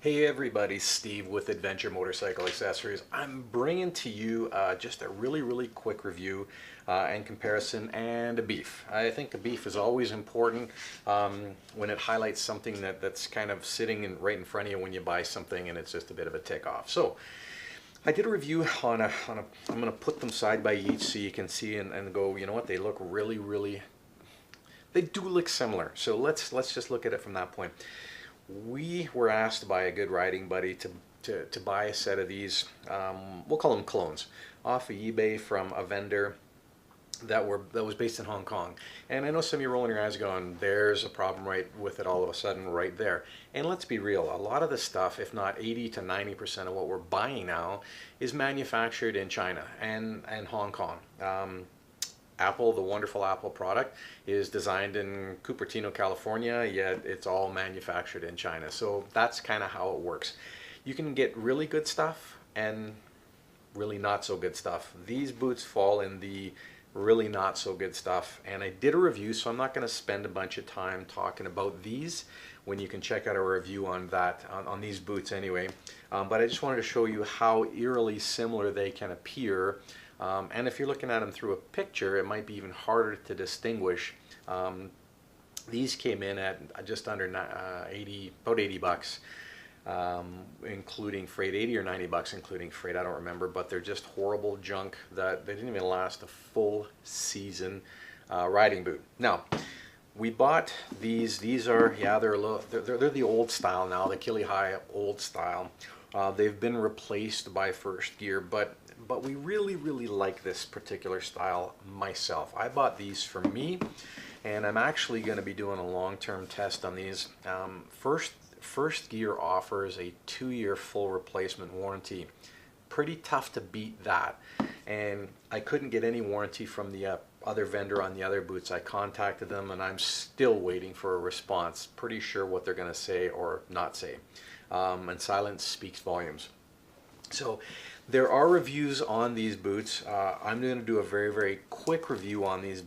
Hey everybody, Steve with Adventure Motorcycle Accessories. I'm bringing to you just a really quick review and comparison and a beef. I think the beef is always important when it highlights something that's kind of sitting right in front of you when you buy something and it's just a bit of a tick off. So I did a review on I'm going to put them side by each so you can see and go, you know what, they look they do look similar. So let's just look at it from that point. We were asked by a good riding buddy to buy a set of these, we'll call them clones, off of eBay from a vendor that was based in Hong Kong. And I know some of you rolling your eyes going, there's a problem right with it all of a sudden right there. And let's be real, a lot of the stuff, if not 80 to 90% of what we're buying now, is manufactured in China and Hong Kong. Apple, the wonderful Apple product, is designed in Cupertino, California, yet it's all manufactured in China. So that's kind of how it works. You can get really good stuff and really not so good stuff. These boots fall in the really not so good stuff, and I did a review, so I'm not going to spend a bunch of time talking about these when you can check out a review on that, on these boots anyway. But I just wanted to show you how eerily similar they can appear. And if you're looking at them through a picture, it might be even harder to distinguish. These came in at just under about 80 bucks, including freight, 80 or 90 bucks including freight, I don't remember, but they're just horrible junk that they didn't even last a full season riding boot. Now, we bought these are, yeah, they're the old style now, the Kili High old style. They've been replaced by Firstgear, but we really like this particular style myself. I bought these for me, and I'm actually going to be doing a long-term test on these. Firstgear offers a 2-year full replacement warranty. Pretty tough to beat that, and I couldn't get any warranty from the other vendor on the other boots. I contacted them and I'm still waiting for a response. Pretty sure what they're going to say or not say, and silence speaks volumes. So there are reviews on these boots. I'm going to do a very quick review on these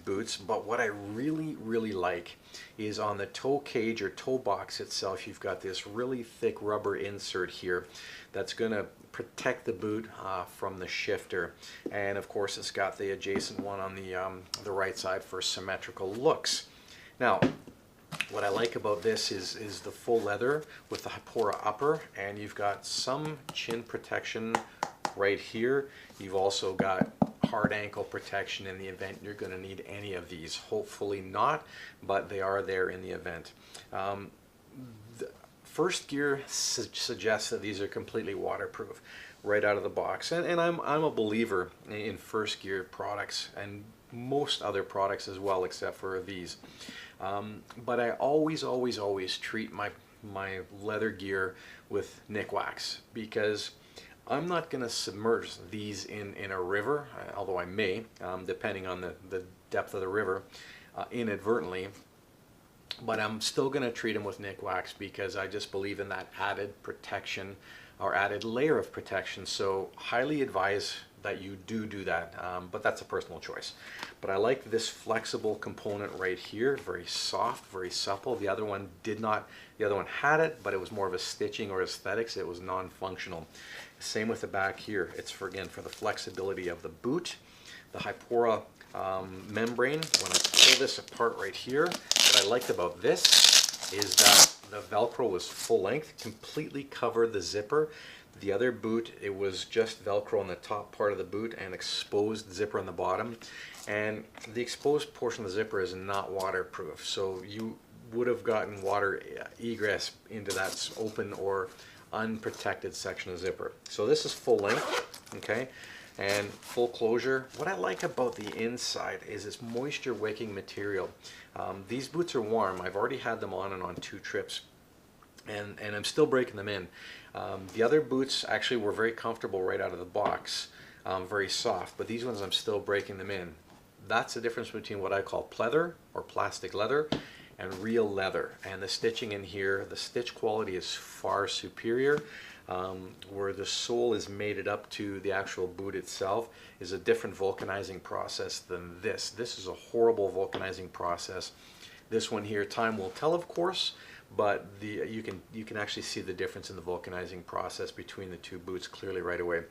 boots, but what I really like is on the toe cage or toe box itself, you've got this really thick rubber insert here that's going to protect the boot from the shifter, and of course it's got the adjacent one on the right side for symmetrical looks. Now, what I like about this is the full leather with the Hypora upper, and you've got some chin protection right here. You've also got hard ankle protection in the event you're going to need any of these. Hopefully not, but they are there in the event. Firstgear suggests that these are completely waterproof right out of the box, and I'm a believer in Firstgear products and most other products as well, except for these. But I always treat my leather gear with Nick Wax, because I'm not going to submerge these in a river, although I may, depending on the depth of the river, inadvertently. But I'm still going to treat them with Nick Wax because I just believe in that added protection or added layer of protection. So highly advise that you do that, but that's a personal choice. But I like this flexible component right here, very soft, very supple. The other one did not. The other one had it, but it was more of a stitching or aesthetics. It was non-functional. Same with the back here. It's for the flexibility of the boot. The Hypora membrane, when I pull this apart right here, what I liked about this is that the Velcro was full length, completely covered the zipper. The other boot, it was just Velcro on the top part of the boot and exposed zipper on the bottom. And the exposed portion of the zipper is not waterproof, so you would have gotten water egress into that open or unprotected section of the zipper. So this is full length, okay, and full closure. What I like about the inside is this moisture wicking material. These boots are warm. I've already had them on 2 trips, and I'm still breaking them in. The other boots actually were very comfortable right out of the box, very soft, but these ones I'm still breaking them in. That's the difference between what I call pleather or plastic leather and real leather. And the stitching in here, the stitch quality is far superior. Where the sole is mated up to the actual boot itself is a different vulcanizing process than this. This is a horrible vulcanizing process. This one here, time will tell, of course, but you can actually see the difference in the vulcanizing process between the two boots clearly right away.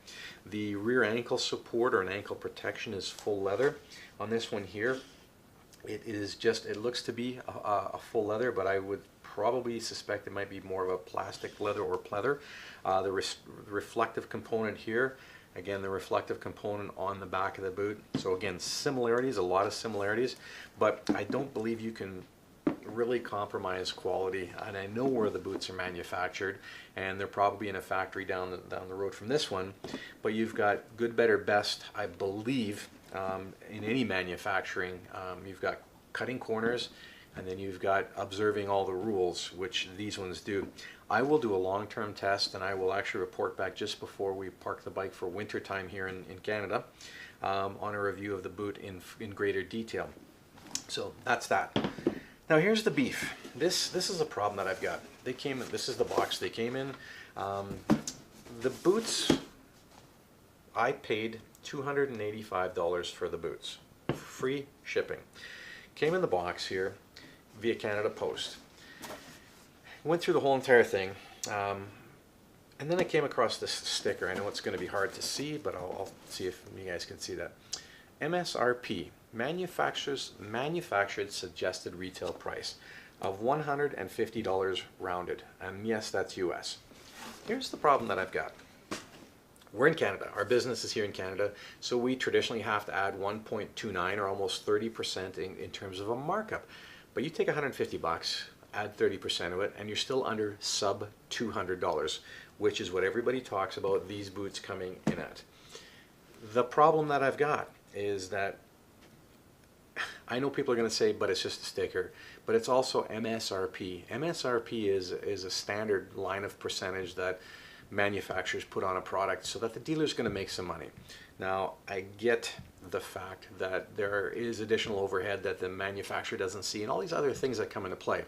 The rear ankle support or an ankle protection is full leather. On this one here, it looks to be a full leather, but I would probably suspect it might be more of a plastic leather or pleather. The reflective component here, again, the reflective component on the back of the boot. So again, similarities, a lot of similarities, but I don't believe you can really compromise quality. And I know where the boots are manufactured, and they're probably in a factory down the road from this one, but you've got good, better, best, I believe, in any manufacturing. You've got cutting corners, and then you've got observing all the rules, which these ones do. I will do a long-term test, and I will actually report back just before we park the bike for winter time here in Canada on a review of the boot in greater detail. So that's that. Now here's the beef. This is a problem that I've got. This is the box they came in. The boots, I paid $285 for the boots. Free shipping. Came in the box here via Canada Post. Went through the whole entire thing, and then I came across this sticker. I know it's going to be hard to see, but I'll see if you guys can see that. MSRP, manufactured suggested retail price of $150 rounded, and yes, that's US. Here's the problem that I've got. We're in Canada. Our business is here in Canada, so we traditionally have to add 1.29 or almost 30% in terms of a markup. But you take 150 bucks, add 30% of it, and you're still under sub $200, which is what everybody talks about these boots coming in at. The problem that I've got is that I know people are going to say, but it's just a sticker, but it's also MSRP. MSRP is a standard line of percentage that manufacturers put on a product so that the dealer's going to make some money. Now, I get the fact that there is additional overhead that the manufacturer doesn't see and all these other things that come into play.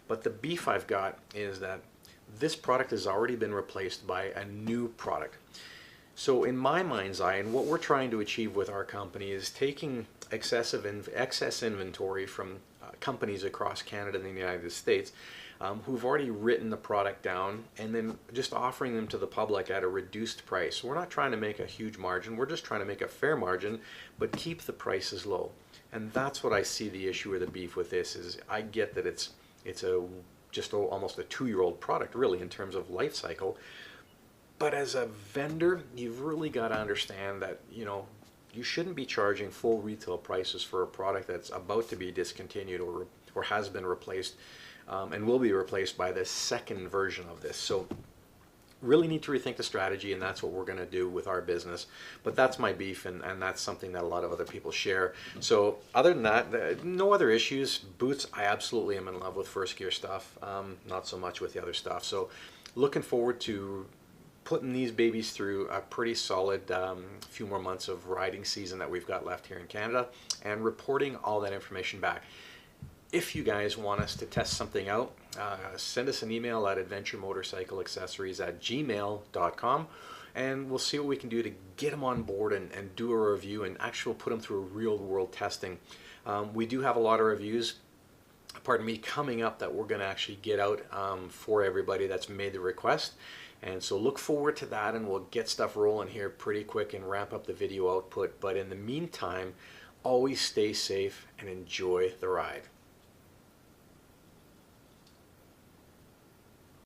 But the beef I've got is that this product has already been replaced by a new product. So in my mind's eye, and what we're trying to achieve with our company is taking excess inventory from companies across Canada and the United States who've already written the product down and then just offering them to the public at a reduced price. We're not trying to make a huge margin, we're just trying to make a fair margin, but keep the prices low. And that's what I see the issue or the beef with this is. I get that it's almost a 2-year-old product really in terms of life cycle, but as a vendor, you've really got to understand that, you know, you shouldn't be charging full retail prices for a product that's about to be discontinued or has been replaced and will be replaced by the second version of this. So really need to rethink the strategy, and that's what we're going to do with our business. But that's my beef, and that's something that a lot of other people share. So other than that, no other issues. Boots, I absolutely am in love with Firstgear stuff, not so much with the other stuff. So looking forward to putting these babies through a pretty solid few more months of riding season that we've got left here in Canada and reporting all that information back. If you guys want us to test something out, send us an email at adventuremotorcycleaccessories@gmail.com, and we'll see what we can do to get them on board and do a review and actually put them through a real world testing. We do have a lot of reviews, coming up that we're going to actually get out for everybody that's made the request. And so look forward to that, and we'll get stuff rolling here pretty quick and ramp up the video output. But in the meantime, always stay safe and enjoy the ride.